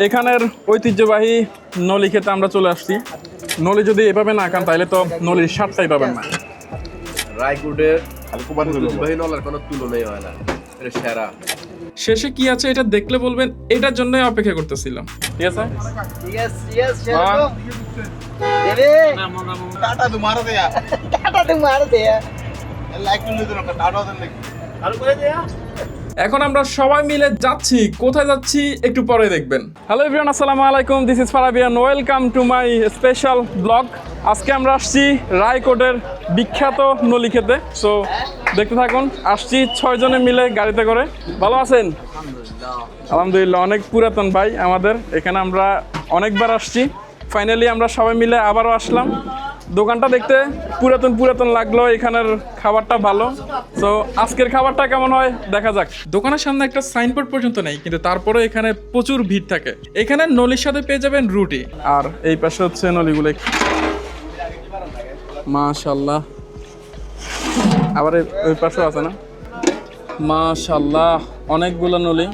এখানের ঐতিহ্যবাহী নলি খেতে আমরা চলে আসছি। নলি যদি এভাবে না খান তাহলে তো নলির স্বাদটাই পাবেন না। রায়গোডের ঐতিহ্যবাহী নলার কোনো তুলনাই হয় না, এটা সেরা। শেষে কি আছে এটা দেখলে বলবেন এটার জন্যই অপেক্ষা করতেছিলাম। ঠিক আছে, এখন আমরা সবাই মিলে যাচ্ছি। কোথায় যাচ্ছি একটু পরে দেখবেন। হ্যালো এভরিওয়ান, আসসালামু আলাইকুম, this is Farabian, welcome to my special blog. আজকে আমরা আসছি রায়কোটের বিখ্যাত নলি খেতে। সো দেখতে থাকুন। আসছি 6 জনে মিলে গাড়িতে করে। ভালো আছেন? আলহামদুলিল্লাহ। অনেক পুরাতন ভাই আমাদের এখানে, আমরা অনেকবার আসছি। ফাইনালি আমরা সবাই মিলে আবারও আসলাম। দোকানটা দেখতে পুরাতন লাগলো, এখানের খাবারটা ভালো। তো আজকের খাবারটা কেমন হয় দেখা যাক। দোকানের সামনে একটা সাইনবোর্ড পর্যন্ত নেই, কিন্তু তারপরে এখানে প্রচুর ভিড় থাকে। এখানে নলির সাথে পেয়ে যাবেন রুটি, আর এই পাশে হচ্ছে নলিগুলো। মাশাল্লাহ, আবার ওই পাশেও আছে না? মাশাল্লাহ, অনেকগুলো নলি।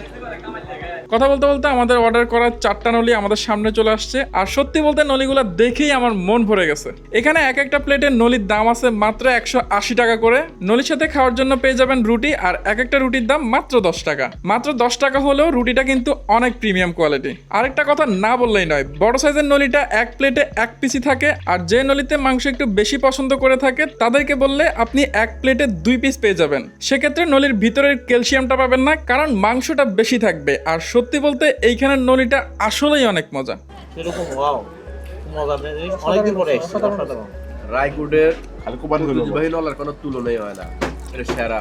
কথা বলতে বলতে আমাদের অর্ডার করা 4টা নলি আমাদের সামনে চলে আসছে। আর সত্যি বলতে নলিগুলো দেখেই আমার মন ভরে গেছে। এখানে এক একটা প্লেটের নলির দাম আছে মাত্র 180 টাকা করে। নলির সাথে খাওয়ার জন্য পেয়ে যাবেন রুটি, আর এক একটা রুটির দাম মাত্র 10 টাকা। মাত্র 10 টাকা হলেও রুটিটা কিন্তু অনেক প্রিমিয়াম কোয়ালিটি। আরেকটা কথা না বললেই নয়, বড় সাইজের নলিটা এক প্লেটে 1 পিসই থাকে। আর যে নলিতে মাংস একটু বেশি পছন্দ করে থাকে তাদেরকে বললে আপনি এক প্লেটে 2 পিস পেয়ে যাবেন। সেক্ষেত্রে নলির ভিতরের ক্যালসিয়ামটা পাবেন না, কারণ মাংসটা বেশি থাকবে। আর সত্যি বলতে এইখানের নলিটা আসলেই অনেক মজা। রায়গোডের ঐতিহ্যবাহী নলার কোনো তুলনাই হয় না, এটা সেরা।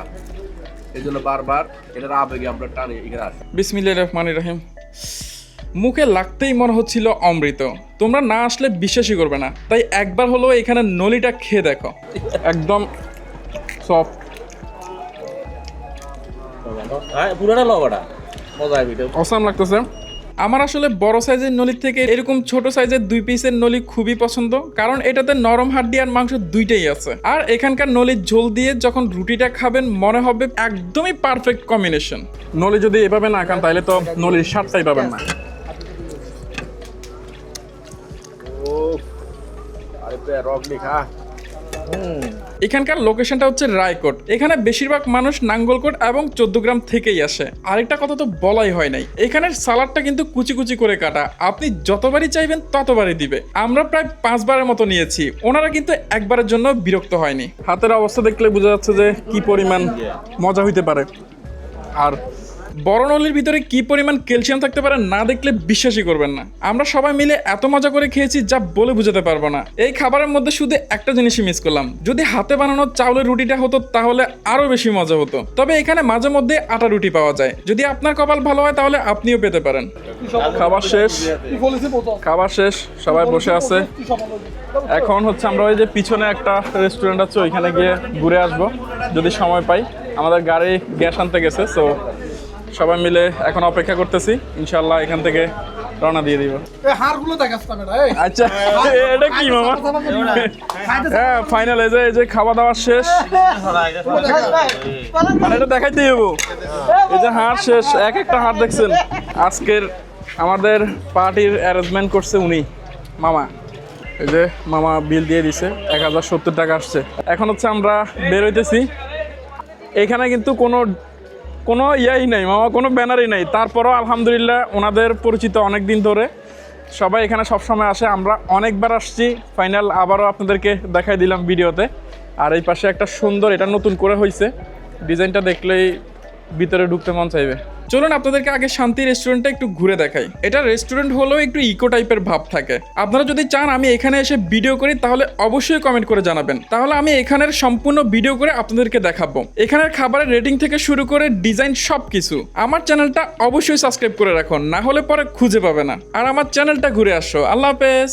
এই জন্য বারবার এটার আবেগে আমরা টানি এখানে আসি। বিসমিল্লাহির রহমানির রহিম। মুখে লাগতেই মনে হচ্ছিল অমৃত। তোমরা না আসলে বিশ্বাসই করবে না, তাই একবার হলো এখানে নলিটা খেয়ে দেখো। একদম সফট, পুরোটা লবটা মজা অসাম লাগতেছে। আমার আসলে বড় সাইজের নলির থেকে এরকম ছোট সাইজের 2 পিসের নলি খুবই পছন্দ, কারণ এটাতে নরম হাড্ডি আর মাংস দুইটাই আছে। আর এখানকার নলির ঝোল দিয়ে যখন রুটিটা খাবেন মনে হবে একদমই পারফেক্ট কম্বিনেশন। নলি যদি এভাবে না খান তাহলে তো নলির স্বাদটাই পাবেন না। ও আরে রগ লিখা। এখানকার লোকেশনটা হচ্ছে রায়কোট। এখানে বেশিরভাগ মানুষ নাঙ্গলকোট এবং 14 গ্রাম থেকেই আসে। আরেকটা কথা তো বলাই হয় নাই, এখানের সালাডটা কিন্তু কুচি কুচি করে কাটা। আপনি যতবারই চাইবেন ততবারই দিবে। আমরা প্রায় 5 বারের মতো নিয়েছি, ওনারা কিন্তু একবারের জন্য বিরক্ত হয়নি। হাতের অবস্থা দেখলে বোঝা যাচ্ছে যে কি পরিমাণ মজা হইতে পারে। আর বড় নলির ভিতরে কি পরিমাণ ক্যালসিয়াম থাকতে পারে না দেখলে বিশ্বাসই করবেন না। আমরা সবাই মিলে এত মজা করে খেয়েছি যা বলে বোঝাতে পারবো না। এই খাবারের মধ্যে শুধু একটা জিনিসই মিস করলাম, যদি হাতে বানানো চাউলের রুটিটা হতো তাহলে আরো বেশি মজা হতো। তবে এখানে মাঝে মধ্যে আটা রুটি পাওয়া যায়, যদি আপনার কপাল ভালো হয় তাহলে আপনিও পেতে পারেন। খাবার শেষ, সবাই বসে আছে। এখন হচ্ছে আমরা ওই যে পিছনে একটা রেস্টুরেন্ট আছে, ওইখানে গিয়ে ঘুরে আসবো যদি সময় পাই। আমাদের গাড়ি গ্যাস আনতে গেছে, সো সবাই মিলে এখন অপেক্ষা করতেছি। ইনশাল্লাহ এখান থেকে রওনা দিয়ে দিব। আচ্ছা, এটা কি মামা? হ্যাঁ, ফাইনাল এই যে খাওয়া দাওয়া শেষ, মানে এটা দেখাইতে যাবো। এই যে হাড় শেষ, এক একটা হাড় দেখছেন। আজকের আমাদের পার্টির অ্যারেঞ্জমেন্ট করছে উনি, মামা। এই যে মামা বিল দিয়ে দিছে, 1070 টাকা আসছে। এখন হচ্ছে আমরা বেরোইতেছি। এখানে কিন্তু কোনো ইয়াই নাই মামা, কোনো ব্যানারই নাই। তারপরও আলহামদুলিল্লাহ ওনাদের পরিচিত অনেক দিন ধরে, সবাই এখানে সবসময় আসে। আমরা অনেকবার আসছি, ফাইনাল আবারও আপনাদেরকে দেখাই দিলাম ভিডিওতে। আর এই পাশে একটা সুন্দর, এটা নতুন করে হয়েছে, ডিজাইনটা দেখলেই ভিতরে ঢুকতে মন চাইবে। চলুন আপনাদেরকে আগে শান্তি রেস্টুরেন্টটা একটু ঘুরে দেখাই। এটা রেস্টুরেন্ট হলেও একটু ইকো টাইপের ভাব থাকে। আপনারা যদি চান আমি এখানে এসে ভিডিও করি তাহলে অবশ্যই কমেন্ট করে জানাবেন, তাহলে আমি এখানের সম্পূর্ণ ভিডিও করে আপনাদেরকে দেখাবো। এখানের খাবারের রেটিং থেকে শুরু করে ডিজাইন সবকিছু। আমার চ্যানেলটা অবশ্যই সাবস্ক্রাইব করে রাখুন, না হলে পরে খুঁজে পাবে না। আর আমার চ্যানেলটা ঘুরে আসো। আল্লাহ হাফেজ।